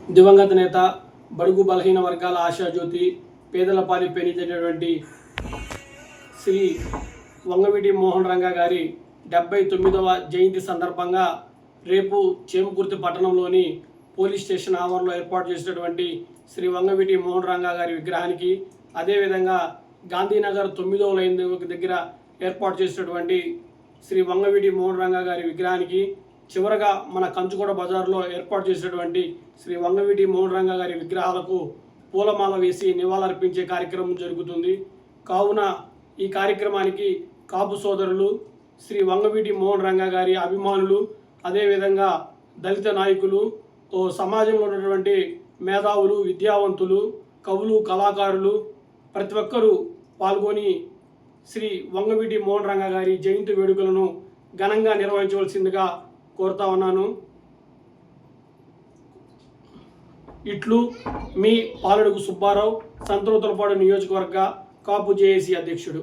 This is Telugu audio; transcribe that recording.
దివంగత నేత, బడుగు బలహీన వర్గాల ఆశాజ్యోతి, పేదల పాలి పెనిదైనటువంటి శ్రీ వంగవీటి మోహన్ రంగా గారి 79వ జయంతి సందర్భంగా రేపు చేమకుర్తి పట్టణంలోని పోలీస్ స్టేషన్ ఆవరణలో ఏర్పాటు చేసినటువంటి శ్రీ వంగవీటి మోహన్ రంగా గారి విగ్రహానికి, అదేవిధంగా గాంధీనగర్ 9వ లైన్ దగ్గర ఏర్పాటు చేసినటువంటి శ్రీ వంగవీటి మోహన్ రంగా గారి విగ్రహానికి, చివరగా మన కంచుకోట బజార్లో ఏర్పాటు చేసినటువంటి శ్రీ వంగవీటి మోహన్ రంగా గారి విగ్రహాలకు పూలమాల వేసి నివాళులర్పించే కార్యక్రమం జరుగుతుంది. కావున ఈ కార్యక్రమానికి కాపు సోదరులు, శ్రీ వంగవీటి మోహన్ రంగా గారి అభిమానులు, అదేవిధంగా దళిత నాయకులు, సమాజంలో ఉన్నటువంటి మేధావులు, విద్యావంతులు, కవులు, కళాకారులు ప్రతి ఒక్కరూ పాల్గొని శ్రీ వంగవీటి మోహన్ రంగా గారి జయంతి వేడుకలను ఘనంగా నిర్వహించవలసిందిగా కోరుతా ఉన్నాను. ఇట్లు మీ పాలడుగు సుబ్బారావు, సంతనూతలపాడు నియోజకవర్గ కాపు జేఏసీ అధ్యక్షుడు.